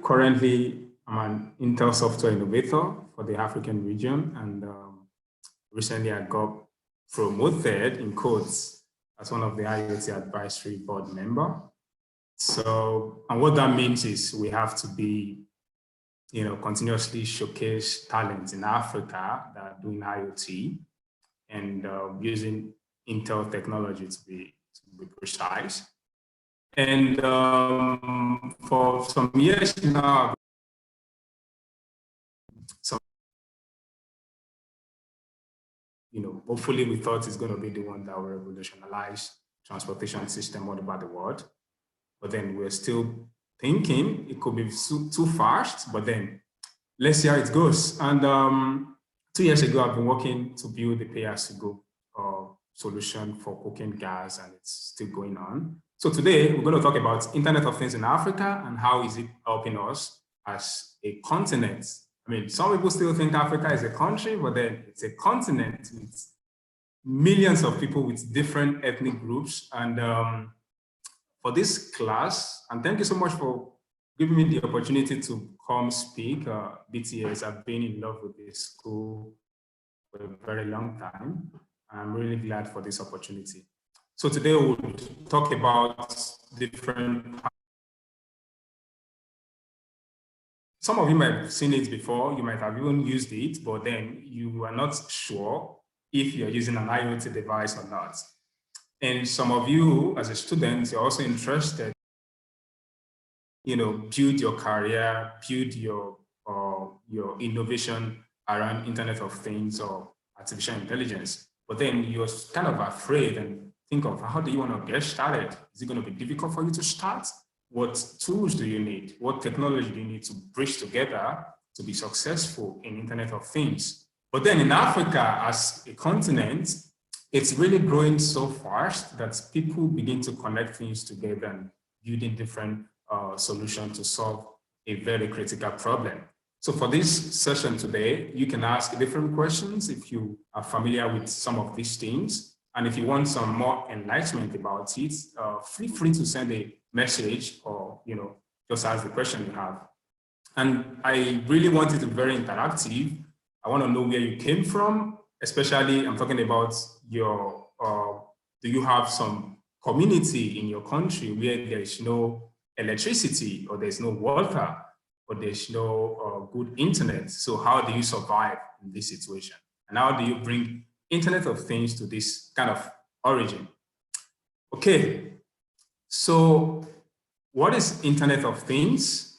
currently I'm an Intel software innovator for the African region, and recently I got promoted in quotes as one of the IoT advisory board member. So, and what that means is we have to be, continuously showcase talents in Africa that are doing IoT and using Intel technology to be precise. And for some years now, hopefully we thought it's going to be the one that will revolutionize transportation system all over the world. But then we're still thinking it could be too fast, but then let's see how it goes. And 2 years ago, I've been working to build the pay-as-you-go solution for coking gas, and it's still going on. So today, we're going to talk about Internet of Things in Africa and how is it helping us as a continent. I mean, some people still think Africa is a country, but then it's a continent with millions of people with different ethnic groups. And for this class, and thank you so much for giving me the opportunity to come speak. BTS, I've been in love with this school for a very long time. I'm really glad for this opportunity. So today we'll talk about different. Some of you might have seen it before, you might have even used it, but then you are not sure if you're using an IoT device or not. And some of you, as a student, you're also interested, build your career, build your innovation around Internet of Things or artificial intelligence. But then you're kind of afraid and think of how do you want to get started? Is it going to be difficult for you to start? What tools do you need? What technology do you need to bridge together to be successful in Internet of Things? But then in Africa, as a continent, it's really growing so fast that people begin to connect things together and building different solutions to solve a very critical problem. So for this session today, you can ask different questions if you are familiar with some of these things. And if you want some more enlightenment about it, feel free to send a message or, just ask the question you have. And I really want it to be very interactive. I want to know where you came from, especially I'm talking about your, do you have some community in your country where there is no electricity or there's no water or there's no good internet? So how do you survive in this situation? And how do you bring Internet of Things to this kind of origin? Okay, so what is Internet of Things?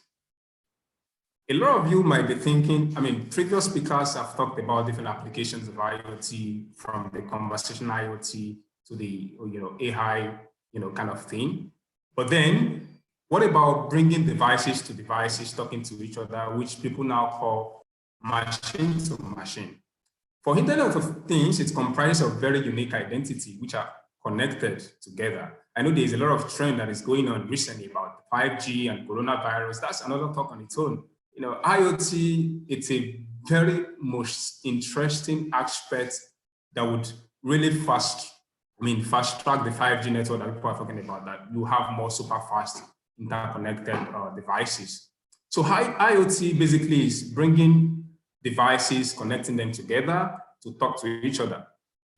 A lot of you might be thinking, previous speakers have talked about different applications of IoT, from the conversational IoT to the AI, kind of thing. But then what about bringing devices to devices, talking to each other, which people now call machine to machine? For Internet of Things, it's comprised of very unique identity, which are connected together. I know there's a lot of trend that is going on recently about 5G and coronavirus. That's another talk on its own. IoT, it's a very most interesting aspect that would really fast track the 5G network that people are talking about, that you have more super fast interconnected devices. So IoT basically is bringing devices, connecting them together to talk to each other.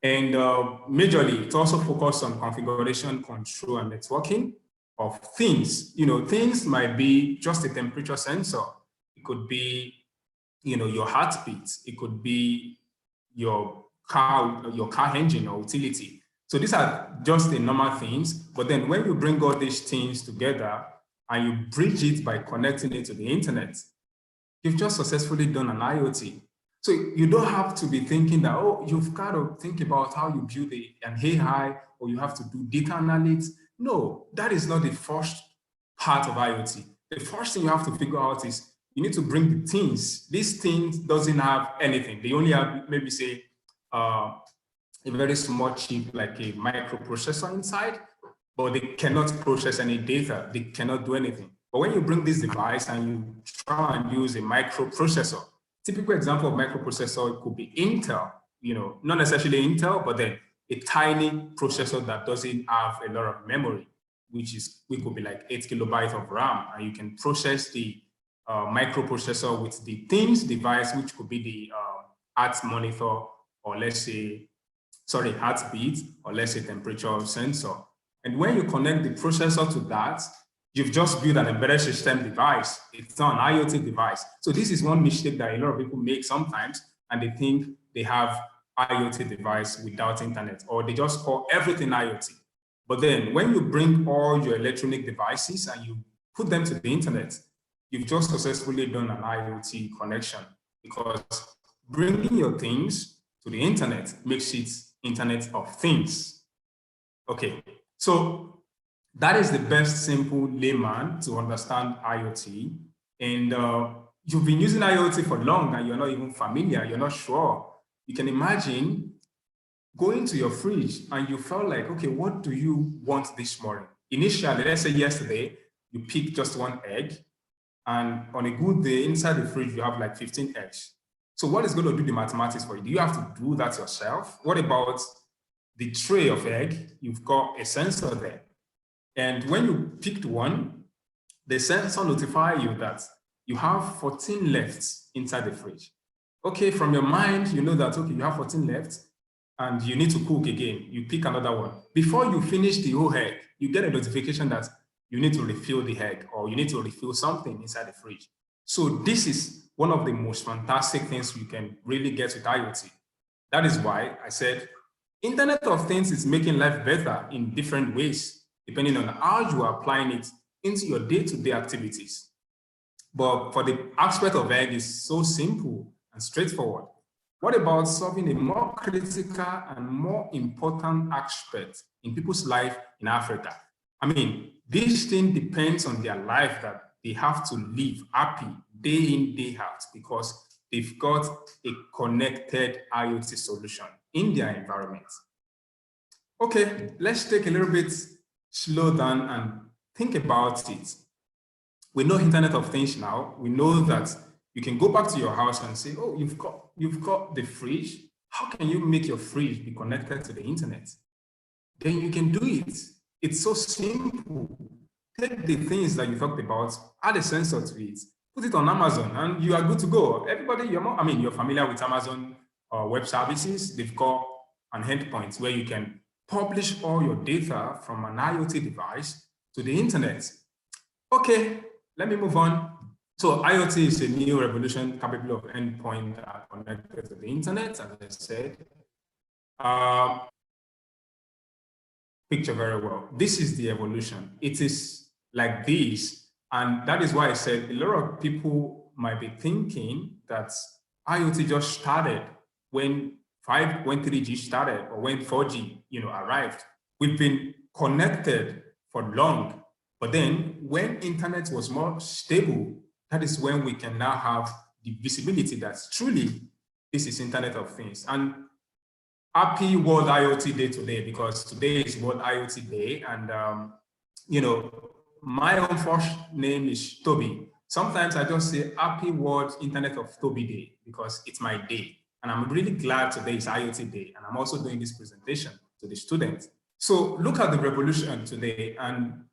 And majorly, it also focuses on configuration, control, and networking of things. Things might be just a temperature sensor. It could be, your heartbeat. It could be your car engine or utility. So these are just the normal things. But then when you bring all these things together and you bridge it by connecting it to the internet, you've just successfully done an IoT. So you don't have to be thinking that, you've got to think about how you build an AI, or you have to do data analytics. No, that is not the first part of IoT. The first thing you have to figure out is you need to bring the things. These things doesn't have anything. They only have, maybe say, a very small chip like a microprocessor inside, but they cannot process any data. They cannot do anything. But when you bring this device and you try and use a microprocessor, typical example of microprocessor, it could be Intel, not necessarily Intel, but then a tiny processor that doesn't have a lot of memory, which could be like 8 kilobytes of RAM, and you can process the microprocessor with the Things device, which could be the heart monitor, or let's say, sorry, heartbeat, or let's say temperature sensor. And when you connect the processor to that, you've just built an embedded system device. It's not an IoT device. So this is one mistake that a lot of people make sometimes, and they think they have IoT device without internet, or they just call everything IoT. But then when you bring all your electronic devices and you put them to the internet, you've just successfully done an IoT connection, because bringing your things to the internet makes it Internet of Things. Okay, so that is the best simple layman to understand IoT. And you've been using IoT for long and you're not even familiar, you're not sure. You can imagine going to your fridge and you felt like, okay, what do you want this morning? Initially, let's say yesterday, you picked just one egg, and on a good day, inside the fridge, you have like 15 eggs. So what is going to do the mathematics for you? Do you have to do that yourself? What about the tray of egg? You've got a sensor there. And when you picked one, the sensor notifies you that you have 14 left inside the fridge. Okay, from your mind, you know that, okay, you have 14 left and you need to cook again. You pick another one. Before you finish the whole egg, you get a notification that you need to refill the egg, or you need to refill something inside the fridge. So this is one of the most fantastic things you can really get with IoT. That is why I said Internet of Things is making life better in different ways, depending on how you are applying it into your day-to-day activities. But for the aspect of egg, is so simple and straightforward. What about solving a more critical and more important aspect in people's life in Africa? I mean, this thing depends on their life, that they have to live happy day in, day out, because they've got a connected IoT solution in their environment. Okay, let's take a little bit slow down and think about it. We know Internet of Things now. We know that you can go back to your house and say, oh, you've got the fridge. How can you make your fridge be connected to the internet? Then you can do it. It's so simple. Take the things that you talked about, add a sensor to it, put it on Amazon, and you are good to go. Everybody, you're familiar with Amazon web services. They've got an endpoint where you can publish all your data from an IoT device to the internet. Okay, let me move on. So IoT is a new revolution capable of endpoint connected to the internet, as I said. Picture very well. This is the evolution. It is like this. And that is why I said a lot of people might be thinking that IoT just started when 3G started, or when 4G arrived. We've been connected for long. But then when internet was more stable, that is when we can now have the visibility that truly this is Internet of Things. And happy World IoT Day today, because today is World IoT Day. And, my own first name is Toby. Sometimes I just say happy World Internet of Toby Day, because it's my day. And I'm really glad today is IoT Day. And I'm also doing this presentation to the students. So look at the revolution today. And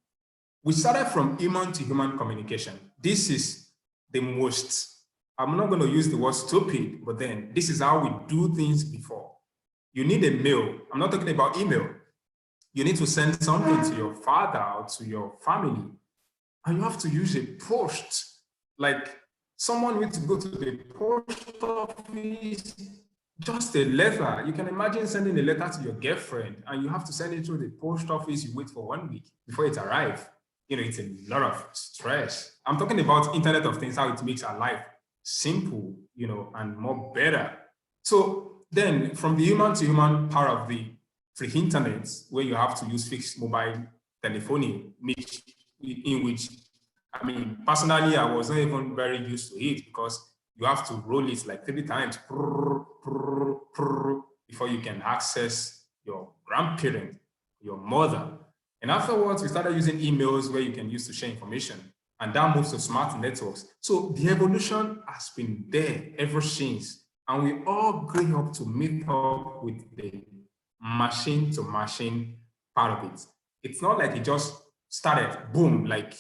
we started from human to human communication. This is the most, I'm not going to use the word stupid, but then this is how we do things before. You need a mail. I'm not talking about email. You need to send something to your father or to your family, and you have to use a post. Like someone needs to go to the post office, just a letter. You can imagine sending a letter to your girlfriend, and you have to send it through the post office. You wait for 1 week before it arrives. It's a lot of stress. I'm talking about Internet of Things, how it makes our life simple, and more better. So then from the human to human part of the free internet, where you have to use fixed mobile telephony, in which, personally, I wasn't even very used to it, because you have to roll it like 3 times before you can access your grandparent, your mother. And afterwards, we started using emails where you can use to share information, and that moves to smart networks. So the evolution has been there ever since, and we all grew up to meet up with the machine-to-machine part of it. It's not like it just started, boom, like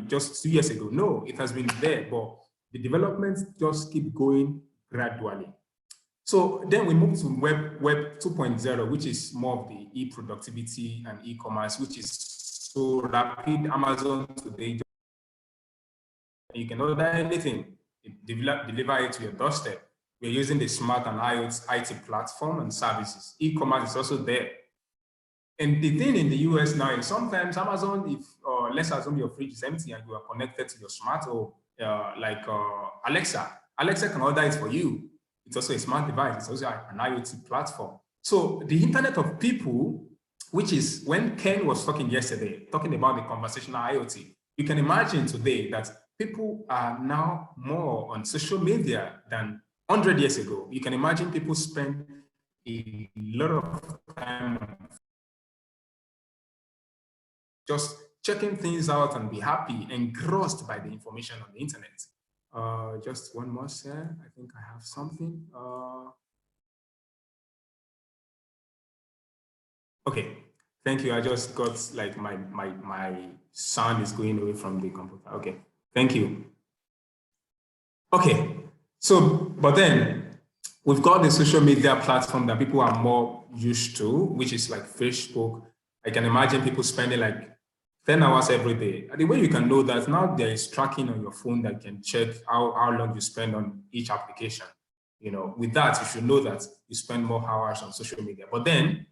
just 2 years ago. No, it has been there, but the developments just keep going gradually. So then we move to Web 2.0, which is more of the e-productivity and e-commerce, which is so rapid. Amazon today, you can order anything, deliver it to your doorstep. We're using the smart and IT platform and services. E-commerce is also there. And the thing in the US now is sometimes Amazon, if let's assume your fridge is empty and you are connected to your smart or Alexa can order it for you. It's also a smart device. It's also an IoT platform. So the Internet of People, which is when Ken was talking yesterday, talking about the conversational IoT, you can imagine today that people are now more on social media than 100 years ago. You can imagine people spend a lot of time just checking things out and be happy, engrossed by the information on the internet. Just one more, sir. I think I have something. Okay, thank you. I just got like my sound is going away from the computer. Okay, thank you. Okay, so but then we've got the social media platform that people are more used to, which is like Facebook. I can imagine people spending like 10 hours every day. The way you can know that now there is tracking on your phone that can check how long you spend on each application. You know, with that, you should know that you spend more hours on social media. But then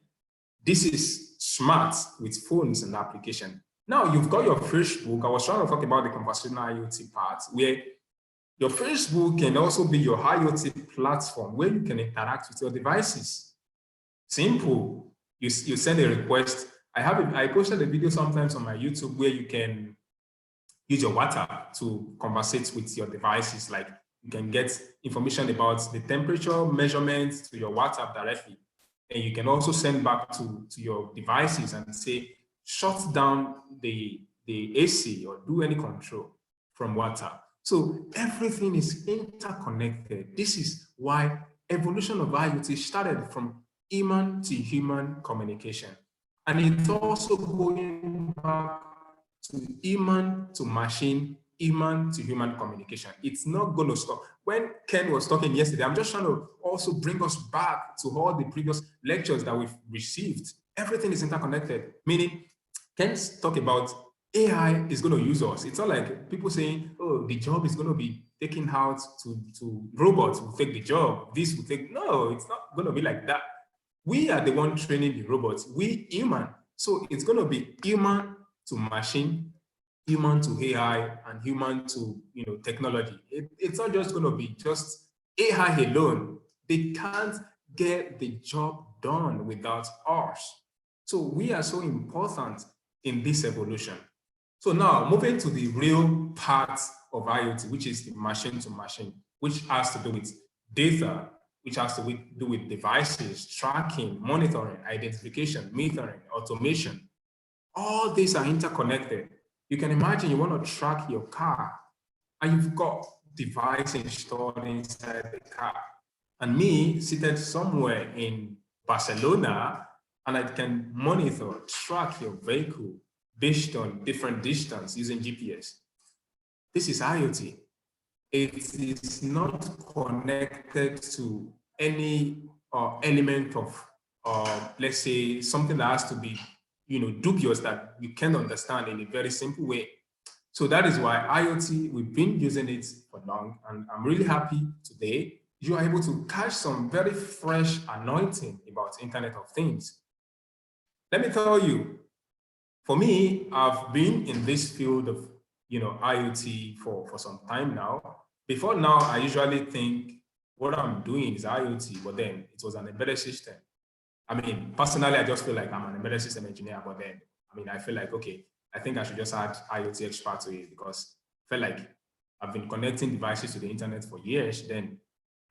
this is smart with phones and application. Now you've got your Facebook. I was trying to talk about the conversational IoT part where your Facebook can also be your IoT platform where you can interact with your devices. Simple. You send a request. I posted a video sometimes on my YouTube where you can use your WhatsApp to conversate with your devices. Like you can get information about the temperature measurements to your WhatsApp directly. And you can also send back to your devices and say, shut down the AC or do any control from WhatsApp. So everything is interconnected. This is why evolution of IoT started from human to human communication. And it's also going back to human to machine, human to human communication. It's not going to stop. When Ken was talking yesterday, I'm just trying to also bring us back to all the previous lectures that we've received. Everything is interconnected, meaning Ken's talk about AI is going to use us. It's not like people saying, oh, the job is going to be taken out to robots will take the job. This will take, no, it's not going to be like that. We are the one training the robots, we human. So it's going to be human to machine, human to AI, and human to technology. It's not just going to be just AI alone. They can't get the job done without us. So we are so important in this evolution. So now moving to the real part of IoT, which is the machine to machine, which has to do with data, which has to do with devices, tracking, monitoring, identification, metering, automation. All these are interconnected. You can imagine you want to track your car and you've got device installed inside the car. And me seated somewhere in Barcelona, and I can monitor, track your vehicle based on different distance using GPS. This is IoT. It is not connected to any element of, let's say, something that has to be, dubious that you can understand in a very simple way. So that is why IoT, we've been using it for long, and I'm really happy today you are able to catch some very fresh anointing about Internet of Things. Let me tell you, for me, I've been in this field of IoT for some time now. Before now, I usually think what I'm doing is IoT, but then it was an embedded system. I mean, personally, I just feel like I'm an embedded system engineer, but then, I feel like, okay, I think I should just add IoT expert to it because I feel like I've been connecting devices to the internet for years. Then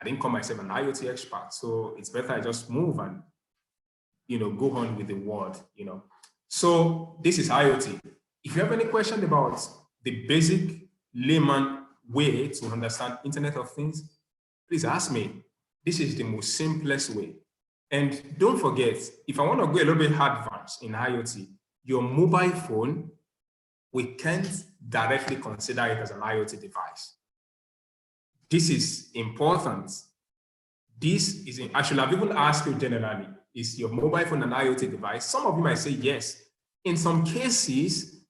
I didn't call myself an IoT expert. So it's better I just move and, go on with the word, So this is IoT. If you have any question about the basic layman way to understand Internet of Things, please ask me. This is the most simplest way. And don't forget, if I want to go a little bit advanced in IoT, your mobile phone, we can't directly consider it as an IoT device. This is important. This is, I should have even asked you generally, is your mobile phone an IoT device? Some of you might say yes. In some cases,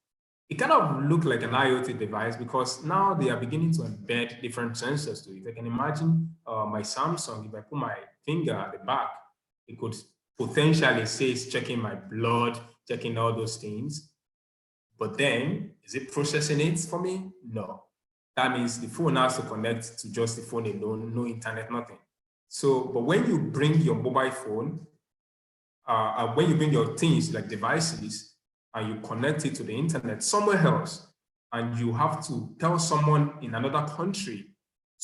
it kind of look like an IoT device because now they are beginning to embed different sensors to it. I can imagine my Samsung, if I put my finger at the back, it could potentially say it's checking my blood, checking all those things. But then, is it processing it for me? No. That means the phone has to connect to just the phone alone, no internet, nothing. So, but when you bring your mobile phone, when you bring your things like devices, and you connect it to the internet somewhere else, and you have to tell someone in another country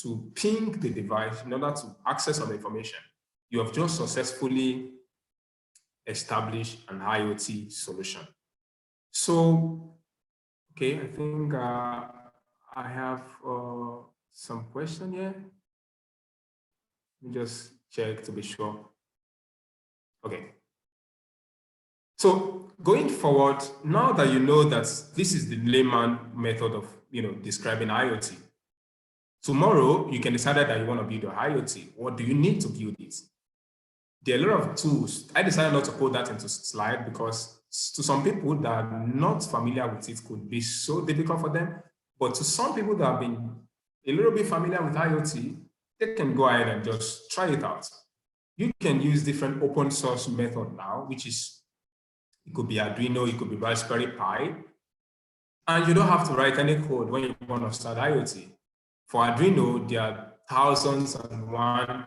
to ping the device in order to access all the information, you have just successfully established an IoT solution. So, okay, I think I have some question here. Let me just check to be sure. Okay. So going forward, now that you know that this is the layman method of describing IoT, tomorrow you can decide that you want to build your IoT. What do you need to build it? There are a lot of tools. I decided not to put that into slide because to some people that are not familiar with it could be so difficult for them. But to some people that have been a little bit familiar with IoT, they can go ahead and just try it out. You can use different open source method now, which is, it could be Arduino, it could be Raspberry Pi. And you don't have to write any code when you want to start IoT. For Arduino, there are thousands and one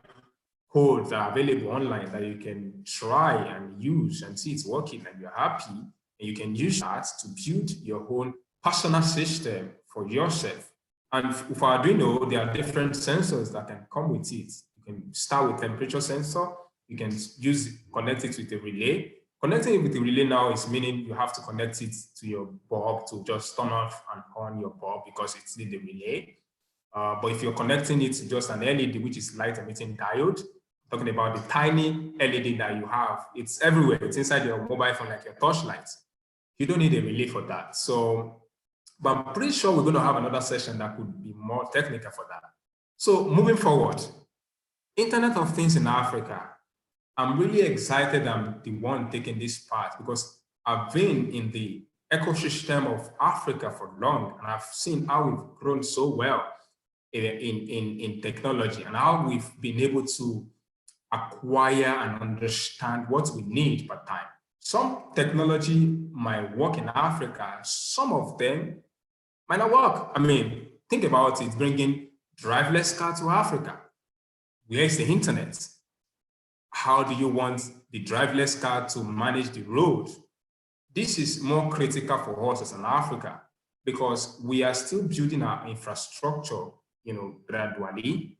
codes that are available online that you can try and use and see it's working and you're happy. And you can use that to build your own personal system for yourself. And for Arduino, there are different sensors that can come with it. You can start with temperature sensor. You can connect it with a relay. Connecting it with the relay now is meaning you have to connect it to your bulb to just turn off and on your bulb because it's the relay. But if you're connecting it to just an LED, which is light emitting diode, talking about the tiny LED that you have, it's everywhere. It's inside your mobile phone like your torchlight. You don't need a relay for that. So, but I'm pretty sure we're going to have another session that could be more technical for that. So moving forward, Internet of Things in Africa. I'm really excited I'm the one taking this part because I've been in the ecosystem of Africa for long and I've seen how we've grown so well in technology and how we've been able to acquire and understand what we need per time. Some technology might work in Africa, some of them might not work. I mean, think about it, bringing driverless car to Africa. Where is the internet? How do you want the driverless car to manage the road? This is more critical for us as an Africa because we are still building our infrastructure, gradually.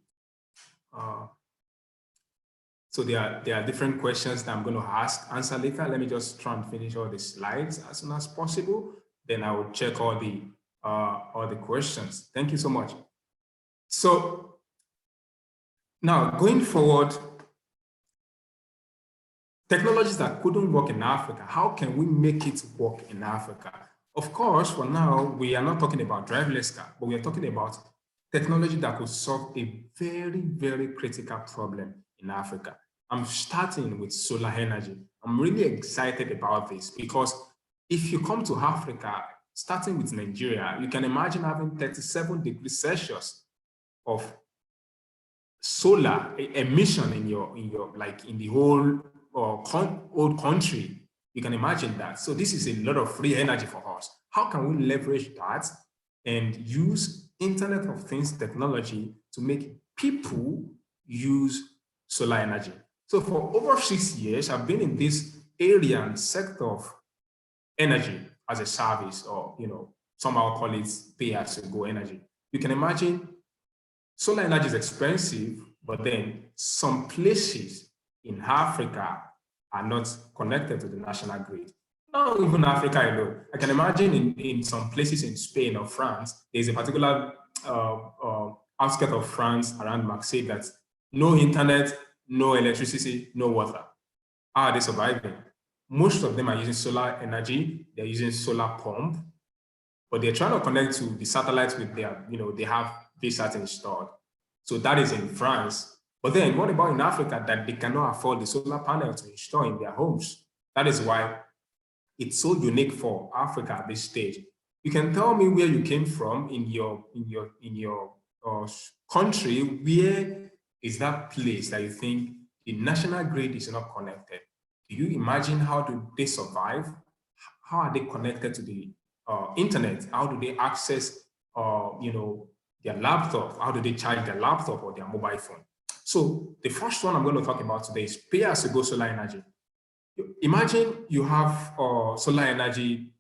So there are different questions that I'm going to answer later. Let me just try and finish all the slides as soon as possible. Then I will check all the questions. Thank you so much. So now going forward, technologies that couldn't work in Africa, how can we make it work in Africa? Of course, for now, we are not talking about driverless car, but we are talking about technology that could solve a very, very critical problem in Africa. I'm starting with solar energy. I'm really excited about this because if you come to Africa, starting with Nigeria, you can imagine having 37 degrees Celsius of solar emission in the whole old country. You can imagine that. So this is a lot of free energy for us. How can we leverage that and use Internet of Things technology to make people use solar energy? So for over 6 years, I've been in this area and sector of energy as a service, or somehow call it pay-as-you-go energy. You can imagine solar energy is expensive, but then some places in Africa are not connected to the national grid. Not even Africa alone. I can imagine in some places in Spain or France, there's a particular outskirt of France around Marseille that's no internet, no electricity, no water. How are they surviving? most of them are using solar energy, they're using solar pump, but they're trying to connect to the satellites with their, they have VSAT installed. So that is in France. But then what about in Africa that they cannot afford the solar panel to install in their homes? That is why it's so unique for Africa at this stage. You can tell me where you came from in your country. Where is that place that you think the national grid is not connected? Do you imagine how do they survive? How are they connected to the internet? How do they access, their laptop? How do they charge their laptop or their mobile phone? So the first one I'm going to talk about today is pay-as-you-go solar energy. Imagine you have solar energy,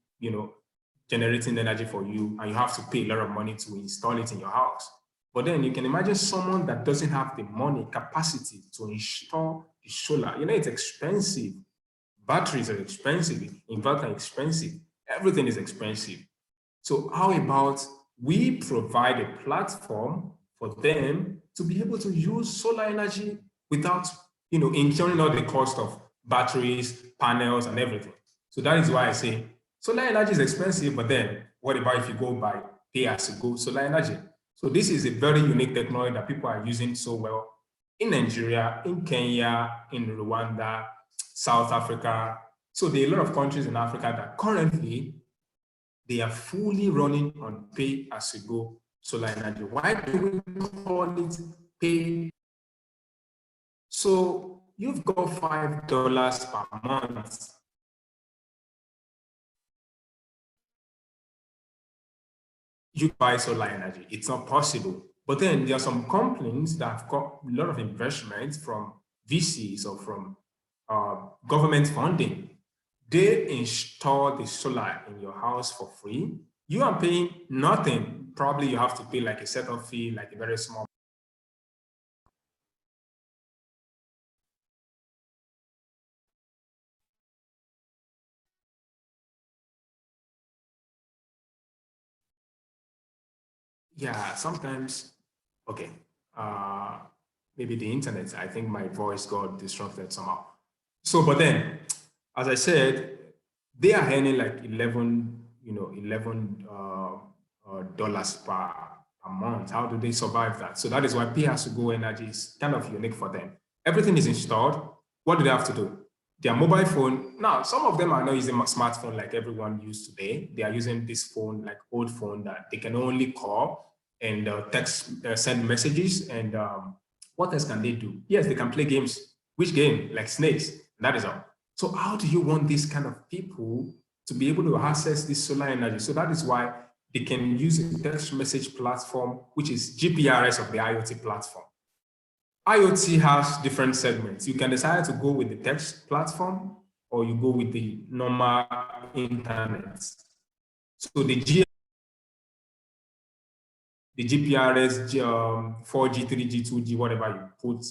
generating energy for you, and you have to pay a lot of money to install it in your house. But then you can imagine someone that doesn't have the money capacity to install the solar. It's expensive. Batteries are expensive. Inverters are expensive. Everything is expensive. So how about we provide a platform for them to be able to use solar energy without, incurring all the cost of batteries, panels, and everything. So that is why I say solar energy is expensive, but then what about if you go by pay-as-you-go solar energy? So this is a very unique technology that people are using so well in Nigeria, in Kenya, in Rwanda, South Africa. So there are a lot of countries in Africa that currently they are fully running on pay-as-you-go solar energy. Why do we call it pay? So you've got $5 per month. You buy solar energy. It's not possible. But then there are some companies that have got a lot of investments from VCs or from government funding. They install the solar in your house for free. You are paying nothing. Probably you have to pay like a setup fee, like a very small. Yeah, sometimes, okay. Maybe the internet, I think my voice got disrupted somehow. So, but then, as I said, they are earning like $11 dollars per month. How do they survive that? So that is why pay-as-you-go energy is kind of unique for them. Everything is installed. What do they have to do? Their mobile phone. Now, some of them are not using a smartphone like everyone used today. They are using this phone, like old phone, that they can only call and text, send messages. And what else can they do? Yes, they can play games. Which game? Like snakes. That is all. So how do you want these kind of people to be able to access this solar energy? So that is why they can use a text message platform, which is GPRS of the IoT platform. IoT has different segments. You can decide to go with the text platform or you go with the normal internet. So the GPRS, 4G, 3G, 2G, whatever you put,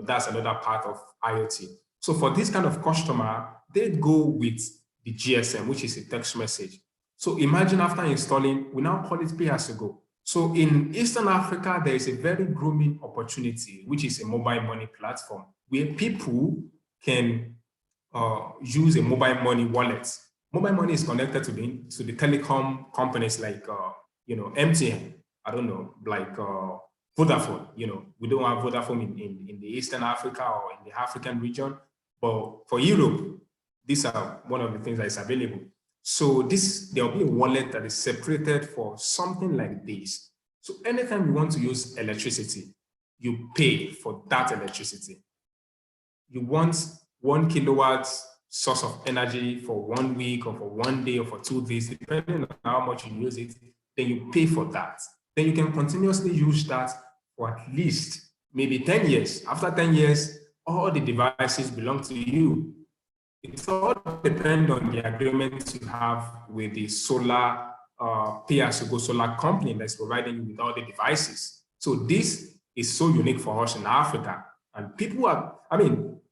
that's another part of IoT. So for this kind of customer, they go with the GSM, which is a text message. So imagine after installing, we now call it pay-as-you-go. So in Eastern Africa, there is a very grooming opportunity, which is a mobile money platform where people can use a mobile money wallet. Mobile money is connected to the telecom companies like MTN. I don't know, like Vodafone. We don't have Vodafone in the Eastern Africa or in the African region, but for Europe, these are one of the things that is available. So there'll be a wallet that is separated for something like this. So anytime you want to use electricity, you pay for that electricity. You want 1 kilowatt source of energy for 1 week or for 1 day or for 2 days, depending on how much you use it, then you pay for that. Then you can continuously use that for at least maybe 10 years. After 10 years, all the devices belong to you. It all depends on the agreement you have with the solar pay-as-you-go solar company that's providing you with all the devices. So this is so unique for us in Africa. And people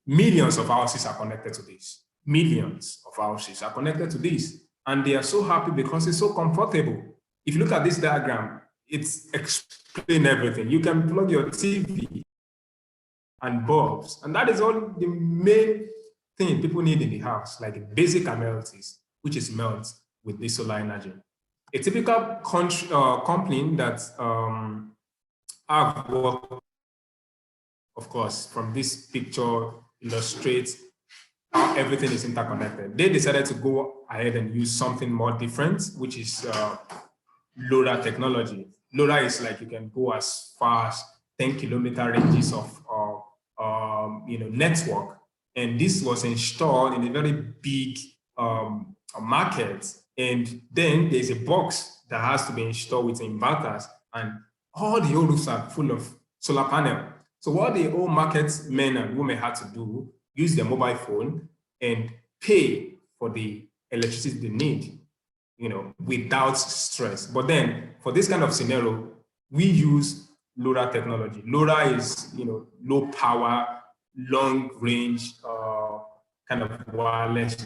millions of houses are connected to this. Millions of houses are connected to this. And they are so happy because it's so comfortable. If you look at this diagram, it's explain everything. You can plug your TV and bulbs. And that is all the main thing people need in the house, like basic amenities, which is melt with the solar energy. A typical company that I've worked, of course, from this picture illustrates how everything is interconnected. They decided to go ahead and use something more different, which is LoRa technology. LoRa is like you can go as far as 10-kilometer ranges of network, and this was installed in a very big market. And then there's a box that has to be installed with inverters, and all the old roofs are full of solar panel. So what the old market men and women had to do, use their mobile phone and pay for the electricity they need, without stress. But then for this kind of scenario, we use LoRa technology. LoRa is, low power, long range, kind of wireless.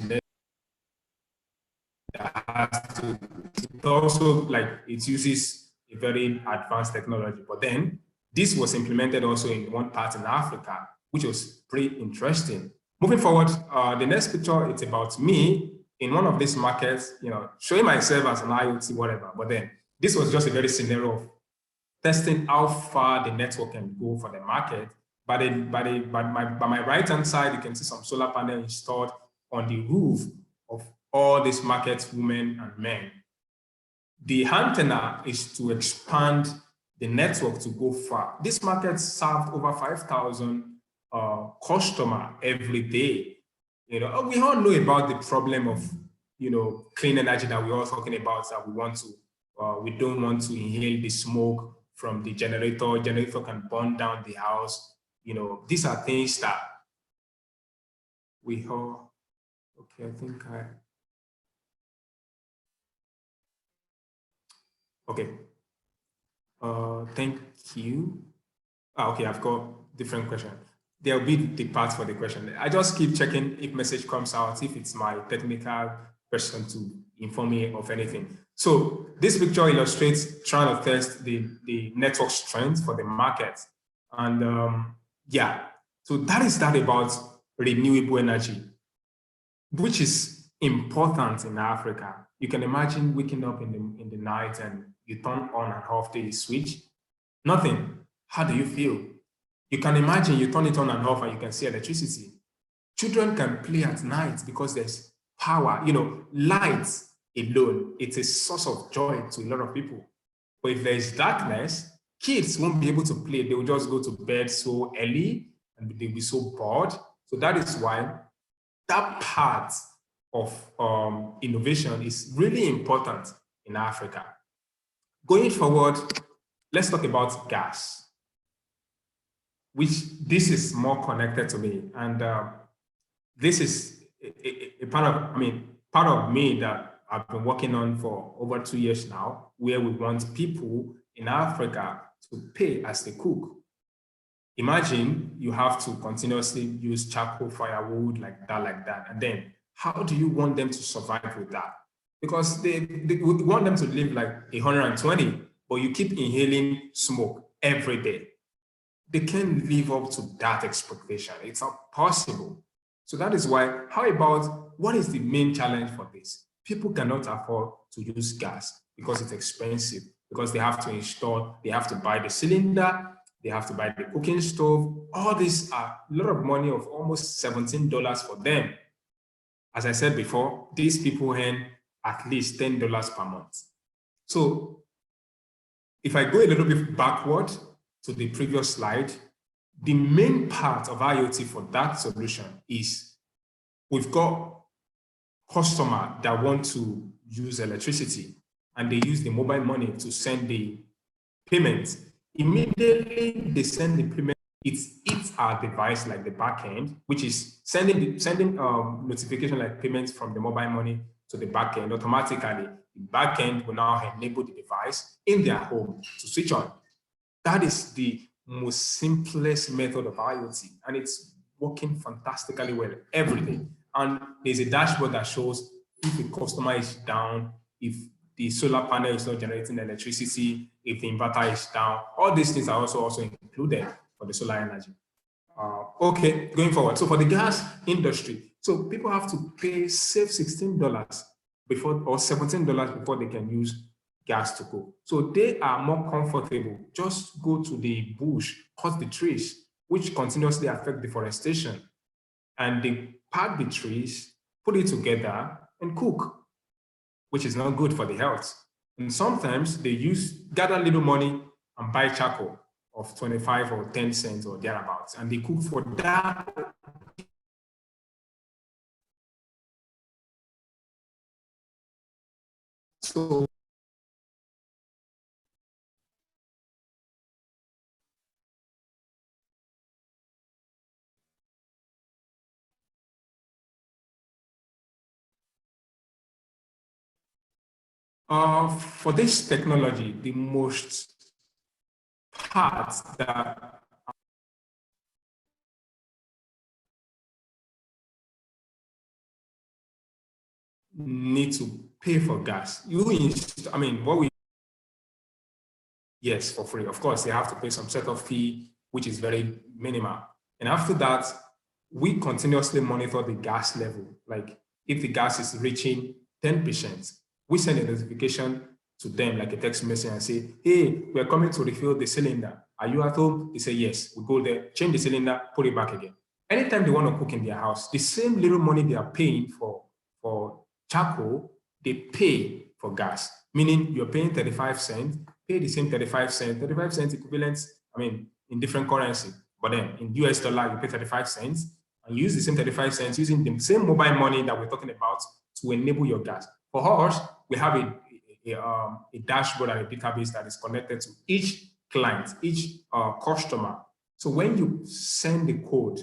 It also, like, it uses a very advanced technology. But then this was implemented also in one part in Africa, which was pretty interesting. Moving forward, the next picture, it's about me in one of these markets, showing myself as an IoT, whatever. But then this was just a very scenario of testing how far the network can go for the market. By my right-hand side, you can see some solar panel installed on the roof of all these market women and men. The antenna is to expand the network to go far. This market served over 5,000 customer every day. We all know about the problem of clean energy that we're all talking about, that we don't want to inhale the smoke from the generator. Generator can burn down the house. These are things that we all, okay, I think okay. Thank you. Okay, I've got different question. There'll be the part for the question. I just keep checking if message comes out, if it's my technical person to inform me of anything. So this picture illustrates trying to test the network strength for the market. And yeah, so that is that about renewable energy, which is important in Africa. You can imagine waking up in the night and you turn on and off the switch. Nothing. How do you feel? You can imagine you turn it on and off and you can see electricity. Children can play at night because there's power. Lights alone, it's a source of joy to a lot of people. But if there's darkness, kids won't be able to play. They will just go to bed so early and they'll be so bored. So that is why that part of innovation is really important in Africa. Going forward, let's talk about gas, which this is more connected to me. And this is a part of me that I've been working on for over 2 years now, where we want people in Africa to pay as they cook. Imagine you have to continuously use charcoal firewood like that. And then how do you want them to survive with that? Because they want them to live like 120, but you keep inhaling smoke every day. They can't live up to that expectation. It's not possible. So that is why, how about, what is the main challenge for this? People cannot afford to use gas because it's expensive, because they have to install, they have to buy the cylinder, they have to buy the cooking stove. All these are a lot of money, of almost $17 for them. As I said before, these people earn at least $10 per month. So if I go a little bit backward to the previous slide, the main part of IoT for that solution is we've got customers that want to use electricity and they use the mobile money to send the payment. Immediately they send the payment, it's our device, like the back end, which is sending notification like payments from the mobile money to the back end. Automatically, the back end will now enable the device in their home to switch on. That is the most simplest method of IoT, and it's working fantastically well every day. And there's a dashboard that shows if the customer is down, if the solar panel is not generating electricity, if the inverter is down. All these things are also included for the solar energy. Okay, going forward. So for the gas industry, so people have to save $16 before, or $17 before they can use gas to cook. So they are more comfortable. Just go to the bush, cut the trees, which continuously affect deforestation. And they pack the trees, put it together and cook, which is not good for the health. And sometimes they gather little money and buy charcoal of 25 or 10 cents or thereabouts, and they cook for that. So for this technology, the most parts that need to pay for gas, I mean, yes, for free. Of course, they have to pay some set of fee, which is very minimal. And after that, we continuously monitor the gas level. Like if the gas is reaching 10%, we send a notification to them, like a text message, and say, hey, we're coming to refill the cylinder. Are you at home? They say, yes. We go there, change the cylinder, put it back again. Anytime they want to cook in their house, the same little money they are paying for charcoal, they pay for gas, meaning you're paying 35 cents, pay the same 35 cents equivalent, I mean, in different currency. But then in US dollar, you pay 35 cents and use the same 35 cents using the same mobile money that we're talking about to enable your gas. For us, we have a dashboard and a database that is connected to each client, each customer. So when you send the code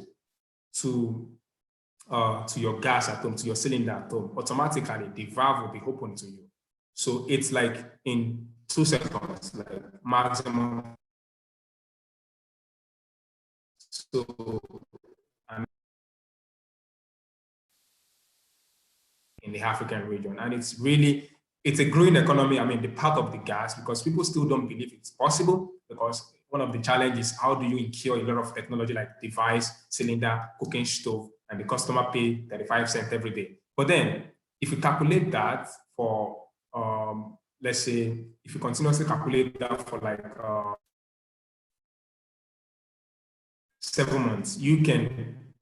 to your gas at home, to your cylinder at home, automatically the valve will be open to you. So it's like in 2 seconds, like maximum. So, and in the African region, and it's a growing economy. I mean, the part of the gas, because people still don't believe it's possible, because one of the challenges is how do you incur a lot of technology like device, cylinder, cooking stove, and the customer pay 35 cents every day. But then if you calculate that for, let's say, if you continuously calculate that for like 7 months, you can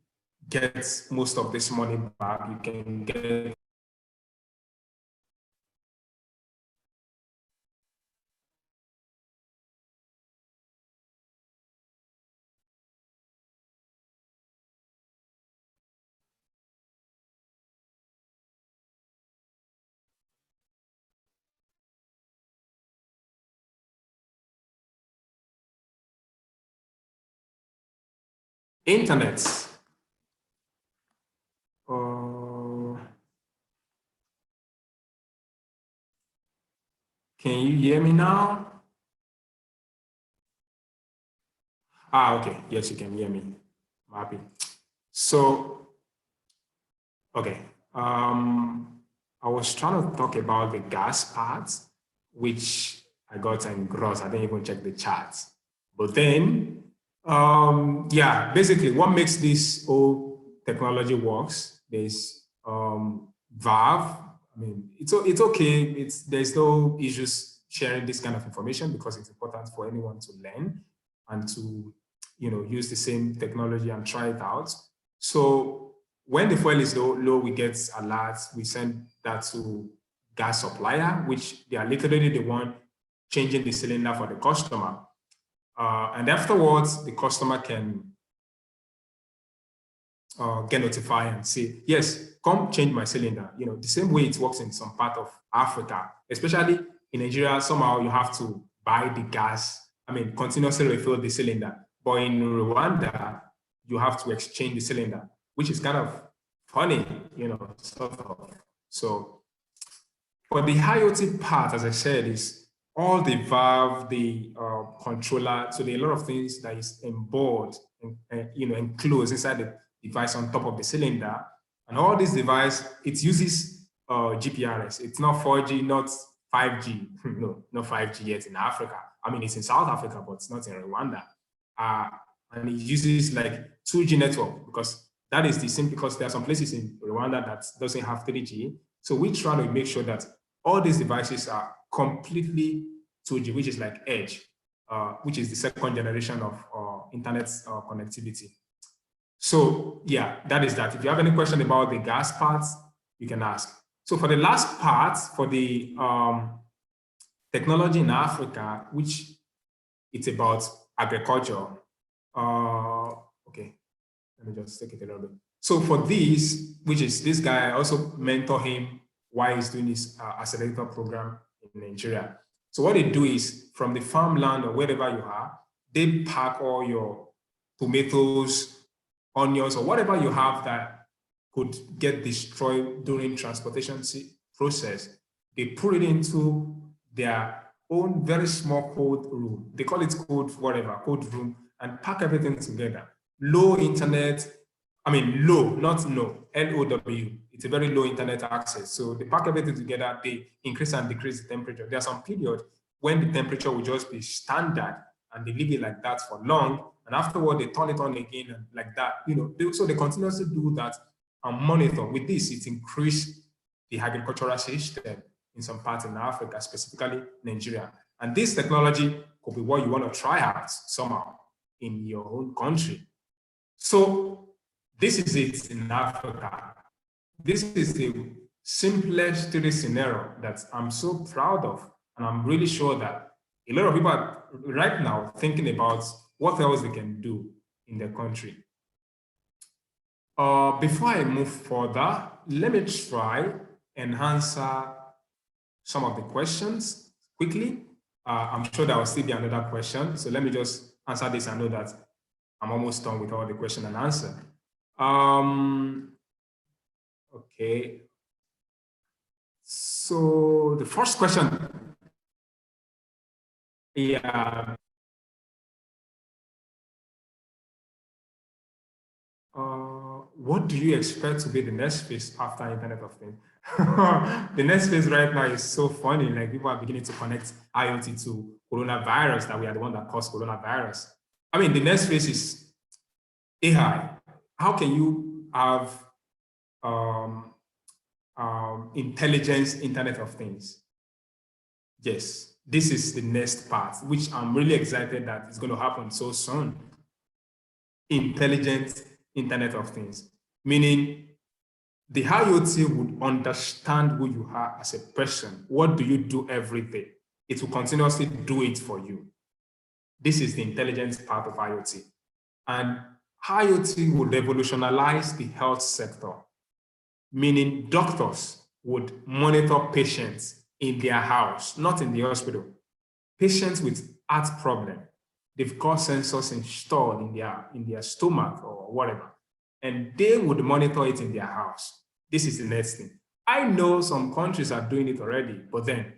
get most of this money back. You can get internet. Can you hear me now? Okay. Yes, you can hear me. I'm happy. So, okay. I was trying to talk about the gas parts, which I got engrossed. I didn't even check the charts. But then, yeah, basically what makes this whole technology works, there's valve. I mean, it's okay. There's no issues sharing this kind of information because it's important for anyone to learn and to, use the same technology and try it out. So when the fuel is low, we get alerts. We send that to gas supplier, which they are literally the one changing the cylinder for the customer. And afterwards, the customer can get notified and say, yes, come change my cylinder. The same way it works in some part of Africa, especially in Nigeria, somehow you have to buy the gas, continuously refill the cylinder. But in Rwanda, you have to exchange the cylinder, which is kind of funny, sort of. So, but the IoT part, as I said, is all the valve, the controller. So there are a lot of things that is on board, enclosed inside the device on top of the cylinder. And all this device, it uses GPRS. It's not 4G, not 5G. No, not 5G yet in Africa. It's in South Africa, but it's not in Rwanda. and it uses like 2G network, because that is the same, because there are some places in Rwanda that doesn't have 3G. So we try to make sure that all these devices are completely 2G, which is like edge, which is the second generation of internet connectivity. So yeah, that is that. If you have any question about the gas parts, you can ask. So for the last part, for the technology in Africa, which it's about agriculture. Okay, let me just take it a little bit. So for this, which is this guy, I also mentor him while he's doing his accelerator program in Nigeria. So what they do is, from the farmland or wherever you are, they pack all your tomatoes, onions, or whatever you have that could get destroyed during transportation process. They put it into their own very small cold room. They call it cold room, and pack everything together. Low internet, low, not no, LOW. It's a very low internet access. So they pack everything together, they increase and decrease the temperature. There's some period when the temperature will just be standard, and they leave it like that for long, and afterward they turn it on again, and like that. So they continuously do that and monitor. With this, it increased the agricultural system in some parts in Africa, specifically Nigeria. And this technology could be what you want to try out somehow in your own country. So this is it in Africa. This is the simplest 3D scenario that I'm so proud of. And I'm really sure that a lot of people are right now thinking about what else they can do in their country. Before I move further, let me try and answer some of the questions quickly. I'm sure there will still be another question. So let me just answer this and know that I'm almost done with all the question and answer. Okay. So the first question, yeah. What do you expect to be the next phase after Internet of Things? The next phase right now is so funny. Like, people are beginning to connect IoT to coronavirus, that we are the one that caused coronavirus. The next phase is AI. How can you have intelligence Internet of Things? Yes, this is the next part, which I'm really excited that it's going to happen so soon. Intelligent Internet of Things, meaning the IoT would understand who you are as a person. What do you do every day? It will continuously do it for you. This is the intelligence part of IoT. And IoT will revolutionize the health sector, meaning doctors would monitor patients in their house, not in the hospital. Patients with heart problem, they've got sensors installed in their stomach or whatever, and they would monitor it in their house. This is the next thing. I know some countries are doing it already, but then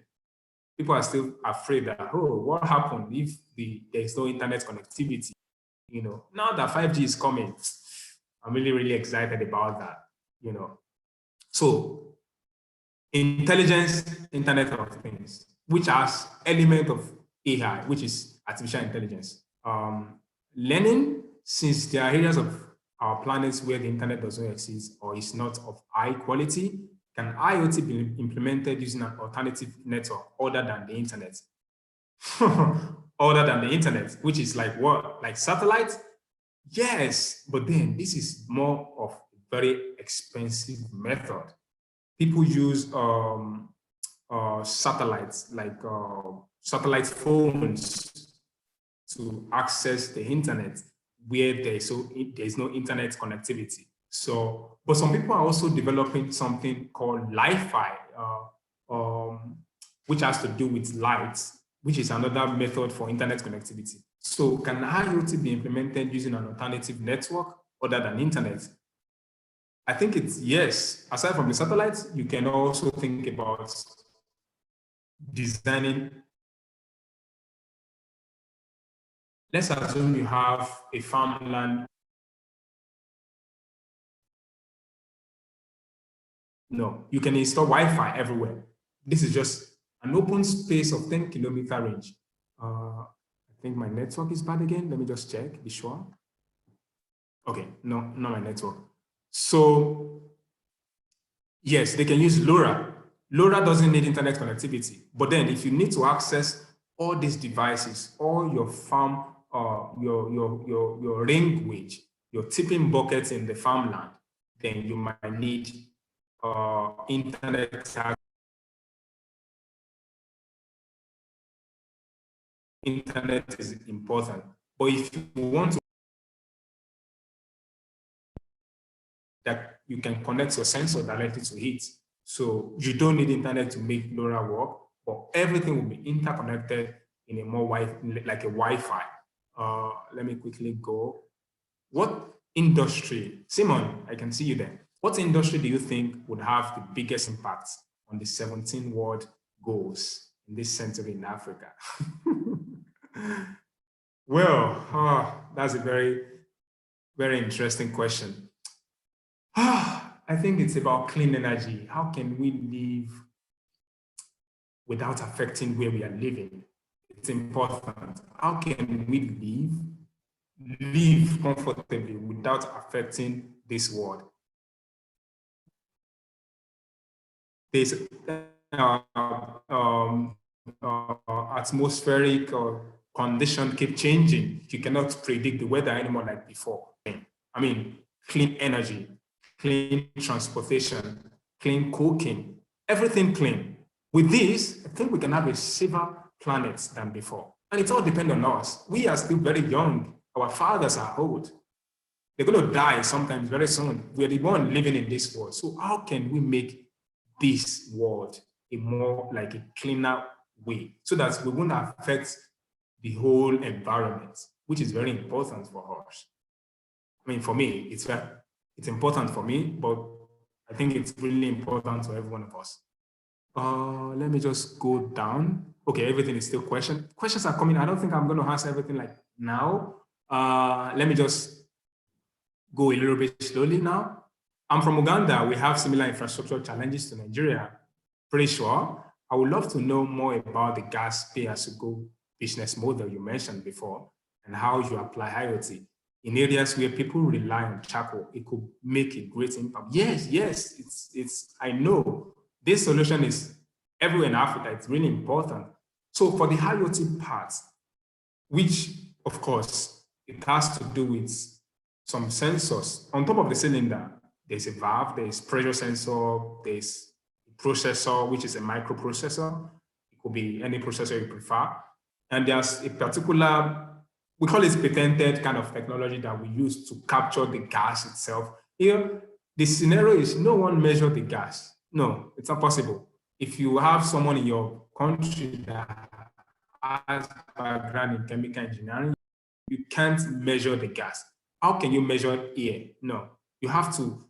people are still afraid that, oh, what happened if there is no internet connectivity? Now that 5G is coming, I'm really, really excited about that. So intelligence, Internet of Things, which has element of AI, which is artificial intelligence. Learning, since there are areas of our planets where the internet doesn't exist or is not of high quality, can IoT be implemented using an alternative network other than the internet? Other than the internet, which is like what? Like satellites? Yes, but then this is more of a very expensive method. People use satellites, like satellite phones, to access the internet where there's no internet connectivity. So, but some people are also developing something called Li-Fi, which has to do with lights, which is another method for internet connectivity. So can IoT be implemented using an alternative network other than internet? I think it's yes. Aside from the satellites, you can also think about designing. Let's assume you have a farmland. No, you can install Wi-Fi everywhere. This is just an open space of 10-kilometer range. I think my network is bad again. Let me just check, be sure. Okay, no, not my network. So yes, they can use LoRa. LoRa doesn't need internet connectivity. But then if you need to access all these devices, all your farm, your ring wage, your tipping buckets in the farmland, then you might need internet. Internet is important. But if you want to, that you can connect your sensor directly to it. So you don't need internet to make LoRa work, but everything will be interconnected in a more like a Wi-Fi. Let me quickly go. What industry, Simon, I can see you there. What industry do you think would have the biggest impact on the 17 world goals in this century in Africa? Well, that's a very, very interesting question. I think it's about clean energy. How can we live without affecting where we are living? It's important. How can we live comfortably without affecting this world? There's atmospheric condition keep changing. You cannot predict the weather anymore like before. I mean, clean energy, clean transportation, clean cooking, everything clean. With this, I think we can have a safer planet than before. And it all depends on us. We are still very young. Our fathers are old. They're going to die sometimes very soon. We're the one living in this world. So how can we make this world a more like a cleaner way so that we won't affect the whole environment, which is very important for us? I mean, for me, it's important for me, but I think it's really important to every one of us. Let me just go down. Okay, everything is still questions are coming. I don't think I'm going to answer everything like now. Let me just go a little bit slowly now. I'm from Uganda. We have similar infrastructure challenges to Nigeria, pretty sure. I would love to know more about the gas pay-as-you-go business model you mentioned before and how you apply IoT in areas where people rely on charcoal. It could make a great impact. Yes, I know this solution is everywhere in Africa. It's really important. So for the IoT part, which of course it has to do with some sensors on top of the cylinder. There's a valve, there's pressure sensor, there's a processor, which is a microprocessor. It could be any processor you prefer. And there's a particular, we call it patented kind of technology that we use to capture the gas itself. Here, the scenario is no one measure the gas. No, it's not possible. If you have someone in your country that has background in chemical engineering, you can't measure the gas. How can you measure air? No, you have to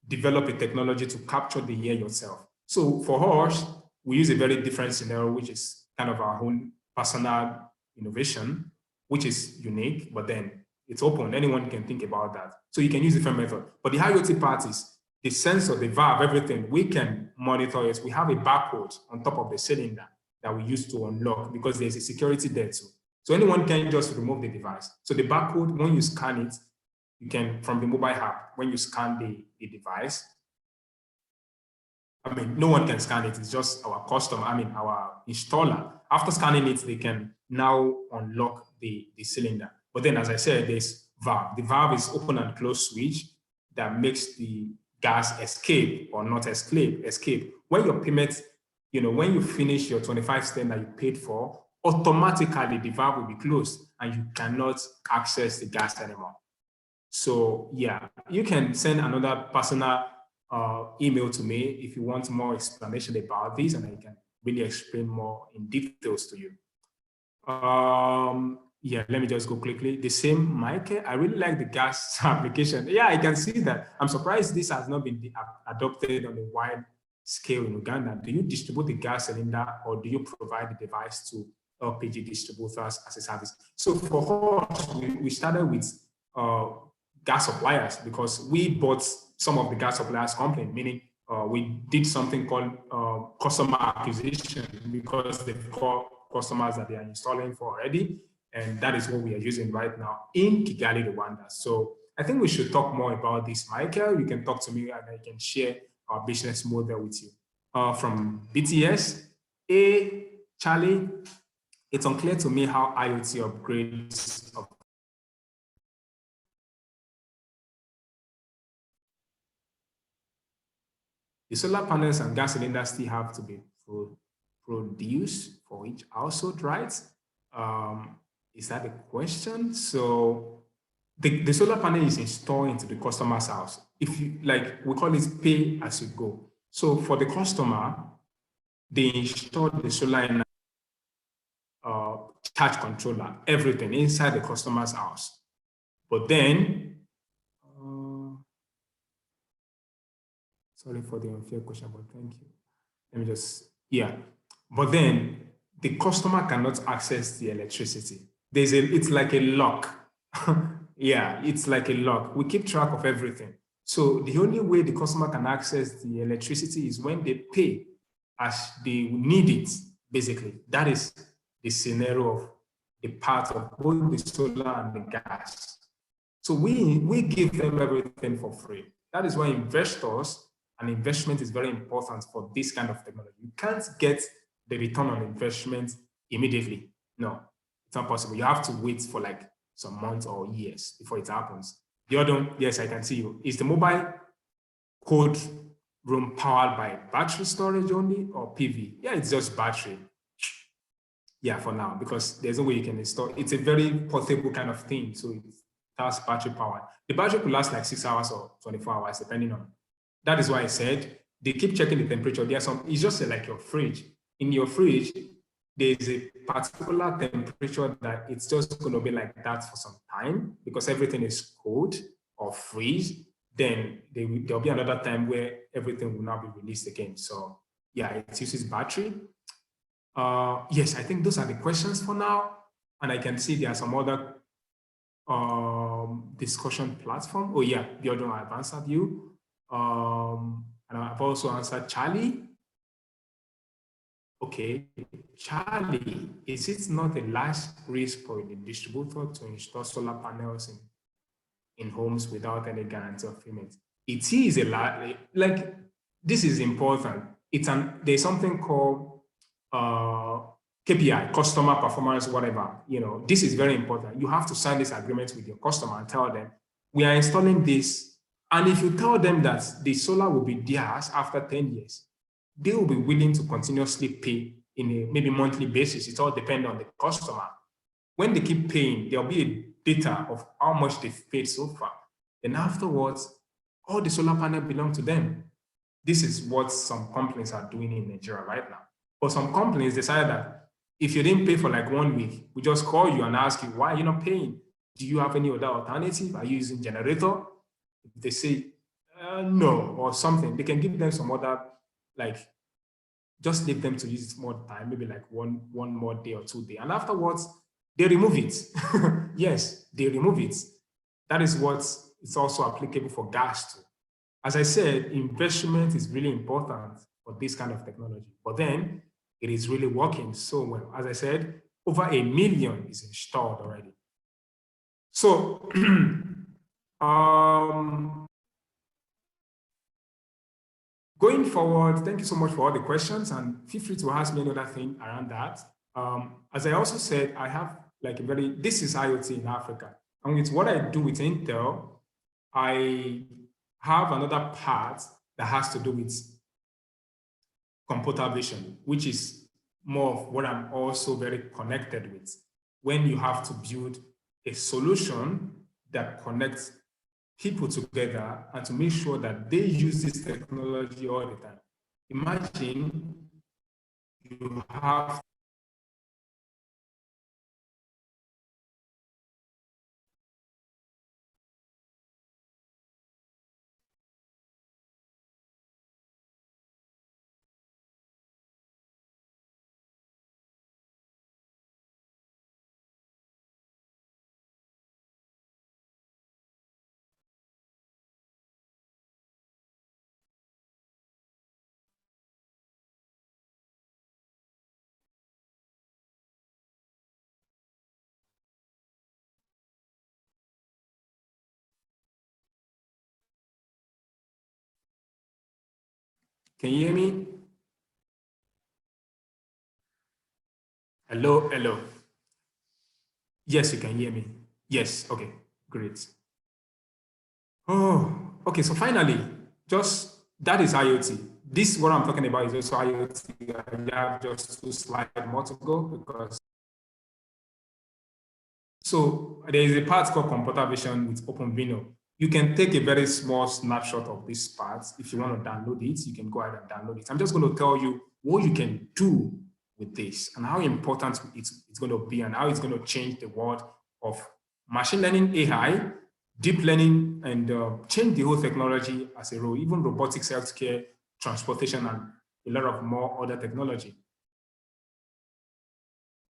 develop a technology to capture the air yourself. So for us, we use a very different scenario, which is kind of our own personal innovation, which is unique, but then it's open. Anyone can think about that. So you can use different method. But the IoT part is the sensor, the valve, everything, we can monitor it. We have a barcode on top of the cylinder that we use to unlock because there's a security there too. So anyone can just remove the device. So the barcode, when you scan it, you can, from the mobile app, when you scan the device, I mean, no one can scan it. It's just our customer, our installer. After scanning it, they can now unlock the cylinder. But then, as I said, there's valve. The valve is open and close switch that makes the gas escape or not escape. When your payment, when you finish your 25 cents that you paid for, automatically the valve will be closed and you cannot access the gas anymore. So yeah, you can send another personal email to me if you want more explanation about this, and I can really explain more in details to you. Yeah, let me just go quickly. The same, Mike, I really like the gas application. Yeah, I can see that. I'm surprised this has not been adopted on a wide scale in Uganda. Do you distribute the gas cylinder or do you provide the device to LPG distributors as a service? So for us, we started with gas suppliers because we bought some of the gas suppliers company, meaning we did something called customer acquisition because they've got customers that they are installing for already. And that is what we are using right now in Kigali, Rwanda. So I think we should talk more about this. Michael, you can talk to me and I can share our business model with you. From BTS, Charlie, it's unclear to me how IoT upgrades of the solar panels and gas cylinders still have to be produced for each household, right? Um, is that the question? So the solar panel is installed into the customer's house. If you like, we call it pay as you go. So for the customer, they install the solar energy uh, charge controller, everything inside the customer's house. But then, sorry for the unfair question, but thank you. Let me just, yeah. But then the customer cannot access the electricity. It's like a lock. Yeah, it's like a lock. We keep track of everything. So the only way the customer can access the electricity is when they pay as they need it, basically. That is the scenario of the part of both the solar and the gas. So we give them everything for free. That is why investors and investment is very important for this kind of technology. You can't get the return on investment immediately. No, it's not possible. You have to wait for like some months or years before it happens. The other one, yes, I can see you. Is the mobile cold room powered by battery storage only or PV? Yeah, it's just battery. Yeah, for now, because there's no way you can install. It's a very portable kind of thing. So it has battery power. The battery could last like 6 hours or 24 hours, depending on. That is why I said they keep checking the temperature. There's some, it's just like your fridge. In your fridge, there's a particular temperature that it's just going to be like that for some time because everything is cold or freeze. Then there'll be another time where everything will now be released again. So yeah, it uses battery. Yes, I think those are the questions for now. And I can see there are some other discussion platform. Oh yeah, Bjorn, I've answered you. And I've also answered Charlie. Okay, Charlie, is it not a large risk for the distributor to install solar panels in homes without any guarantee of payment? It is a large, like, this is important. There's something called KPI, customer performance, whatever. You know, this is very important. You have to sign this agreement with your customer and tell them, we are installing this. And if you tell them that the solar will be theirs after 10 years, they will be willing to continuously pay in a maybe monthly basis. It all depends on the customer. When they keep paying, there'll be a data of how much they've paid so far. And afterwards, all the solar panel belong to them. This is what some companies are doing in Nigeria right now. But some companies decide that if you didn't pay for like 1 week, we just call you and ask you, why are you not paying? Do you have any other alternative? Are you using generator? If they say no or something, they can give them some other, like, just leave them to use it more time, maybe like one more day or 2 days. And afterwards, they remove it. Yes, they remove it. That is what is also applicable for gas too. As I said, investment is really important for this kind of technology. But then it is really working so well. As I said, over 1 million is installed already. So going forward, thank you so much for all the questions and feel free to ask me any other thing around that. As I also said, I have like this is IoT in Africa. And with what I do with Intel, I have another part that has to do with computer vision, which is more of what I'm also very connected with. When you have to build a solution that connects people together and to make sure that they use this technology all the time. Imagine you have Can you hear me? Hello, hello. Yes, you can hear me. Yes, okay, great. Oh, okay, so finally, just that is IoT. This, what I'm talking about, is also IoT. I have just 2 slides more to go because. So there is a part called computer vision with OpenVINO. You can take a very small snapshot of this part. If you want to download it, you can go ahead and download it. I'm just going to tell you what you can do with this and how important it's going to be and how it's going to change the world of machine learning, AI, deep learning, and change the whole technology as a whole, even robotics, healthcare, transportation, and a lot of more other technology.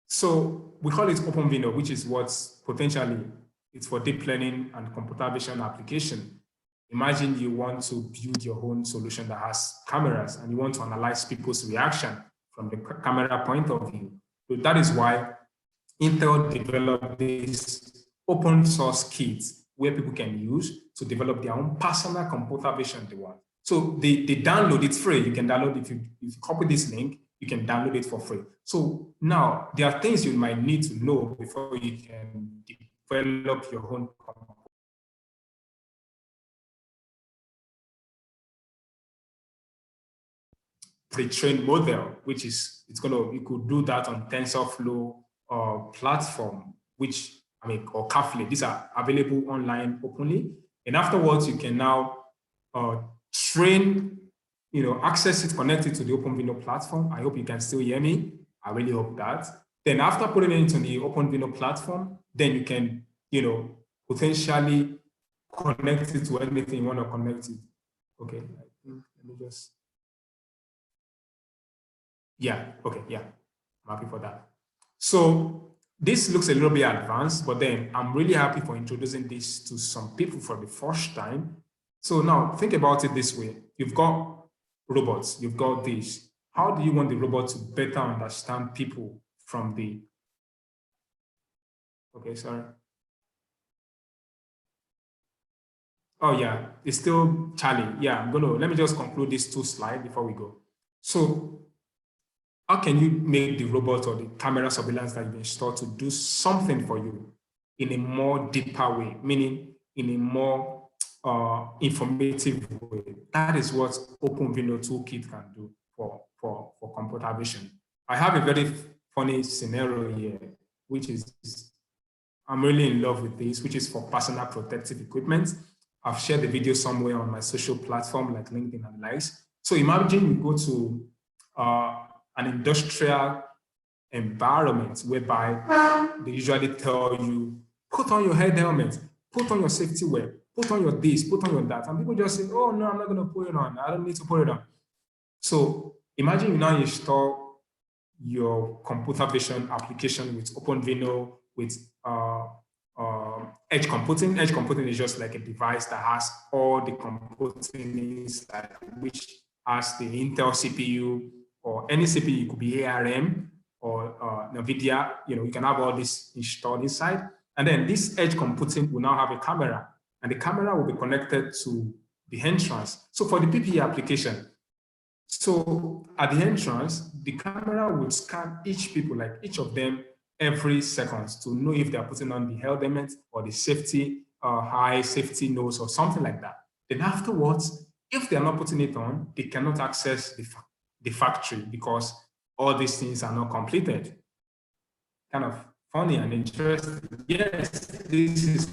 So we call it OpenVINO, which is what's potentially it's for deep learning and computer vision application. Imagine you want to build your own solution that has cameras and you want to analyze people's reaction from the camera point of view. So that is why Intel developed this open source kit where people can use to develop their own personal computer vision they want. So they download, it's free. You can download if you copy this link, you can download it for free. So now there are things you might need to know before you can develop your own pre-trained model, which is you could do that on TensorFlow platform, which or Kafle. These are available online openly. And afterwards, you can now train, access it, connect it to the OpenVINO platform. I hope you can still hear me. I really hope that. Then after putting it into the OpenVINO platform, then you can, potentially connect it to anything you want to connect it. Okay, I think let me just. Yeah, okay, yeah, I'm happy for that. So this looks a little bit advanced, but then I'm really happy for introducing this to some people for the first time. So now think about it this way. You've got robots, you've got this. How do you want the robot to better understand people from the, okay, sorry. Oh yeah, it's still Charlie. Yeah, let me just conclude these 2 slides before we go. So how can you make the robot or the camera surveillance that you've installed to do something for you in a more deeper way, meaning in a more informative way? That is what OpenVINO Toolkit can do for computer vision. I have a very funny scenario here, which is, I'm really in love with this, which is for personal protective equipment. I've shared the video somewhere on my social platform like LinkedIn and likes. So imagine you go to an industrial environment whereby they usually tell you, put on your head helmet, put on your safety wear, put on your this, put on your that. And people just say, oh, no, I'm not going to put it on. I don't need to put it on. So imagine you now install your computer vision application with OpenVINO, with edge computing. Edge computing is just like a device that has all the computing inside, which has the Intel CPU or any CPU. It could be ARM or NVIDIA. You can have all this installed inside. And then this edge computing will now have a camera, and the camera will be connected to the entrance. So for the PPE application, so at the entrance, the camera would scan each of them every second to know if they are putting on the helmet or the safety high safety nose or something like that. Then afterwards, if they are not putting it on, they cannot access the factory because all these things are not completed. Kind of funny and interesting. Yes, this is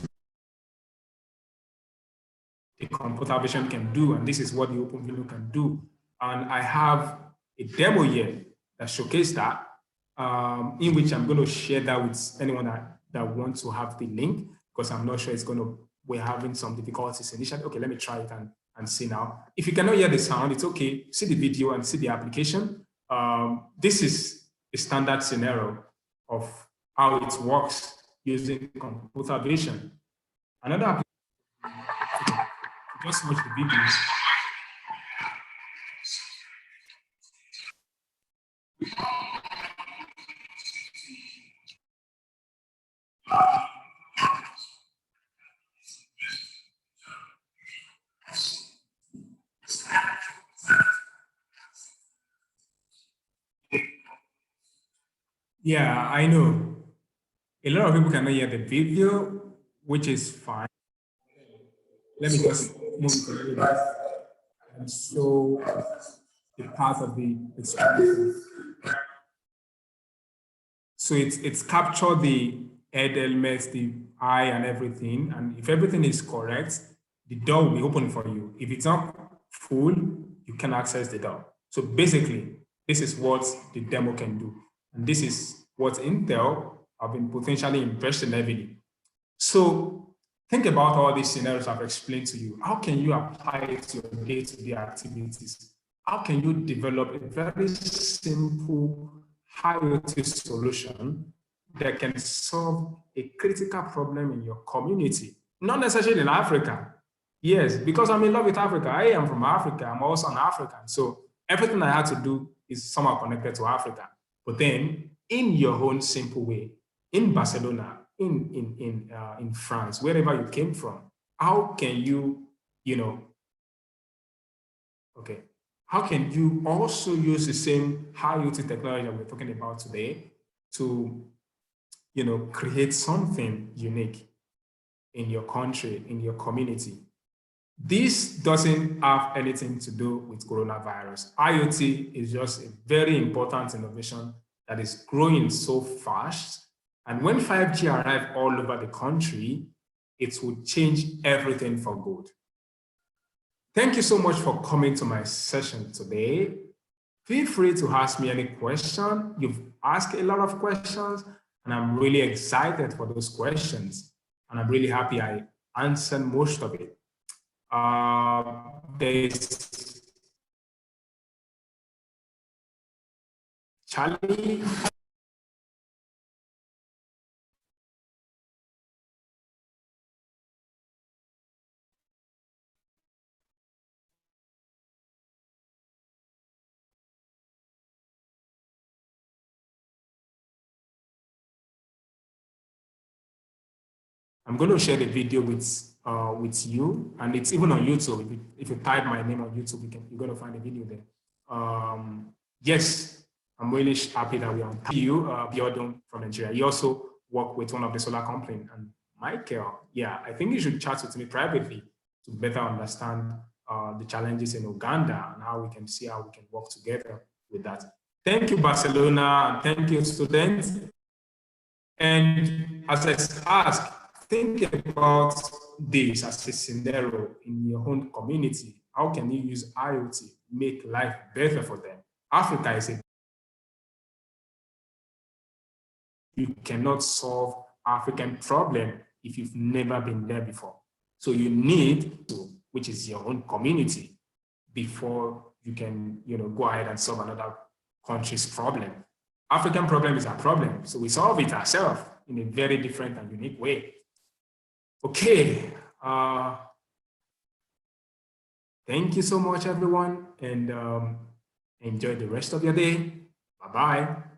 the computer vision can do, and this is what the OpenVINO can do. And I have a demo here that showcases that, in which I'm going to share that with anyone that wants to have the link, because I'm not sure we're having some difficulties initially. Okay, let me try it and see now. If you cannot hear the sound, it's okay. See the video and see the application. This is a standard scenario of how it works using computer vision. Another application, just watch the video. Yeah, I know. A lot of people cannot hear the video, which is fine. Let me just move it a little bit and show the path of the explanation. So it's captured the head elements, the eye and everything. And if everything is correct, the door will be open for you. If it's not full, you can access the door. So basically, this is what the demo can do. And this is what Intel have been potentially impressing heavily. So think about all these scenarios I've explained to you. How can you apply it to your day-to-day activities? How can you develop a very simple IoT solution that can solve a critical problem in your community? Not necessarily in Africa. Yes, because I'm in love with Africa. I am from Africa. I'm also an African. So everything I had to do is somehow connected to Africa. But then in your own simple way, in Barcelona, in France, wherever you came from, how can you, okay, how can you also use the same IoT technology that we're talking about today to, create something unique in your country, in your community? This doesn't have anything to do with coronavirus. IoT is just a very important innovation that is growing so fast. And when 5G arrives all over the country, it will change everything for good. Thank you so much for coming to my session today. Feel free to ask me any question. You've asked a lot of questions, and I'm really excited for those questions. And I'm really happy I answered most of it. There's Charlie. I'm going to share the video with you, and it's even on YouTube. If you type my name on YouTube, you're going to find the video there. Yes, I'm really happy that we're on you, Biodun from Nigeria. He also worked with one of the solar companies. And Michael, yeah, I think you should chat with me privately to better understand the challenges in Uganda and how we can see how we can work together with that. Thank you, Barcelona, and thank you, students. And as I asked, think about this as a scenario in your own community. How can you use IoT to make life better for them? Africa is you cannot solve African problem if you've never been there before. So you need to, which is your own community, before you can, go ahead and solve another country's problem. African problem is a problem, so we solve it ourselves in a very different and unique way. Okay. Thank you so much, everyone, and enjoy the rest of your day. Bye-bye.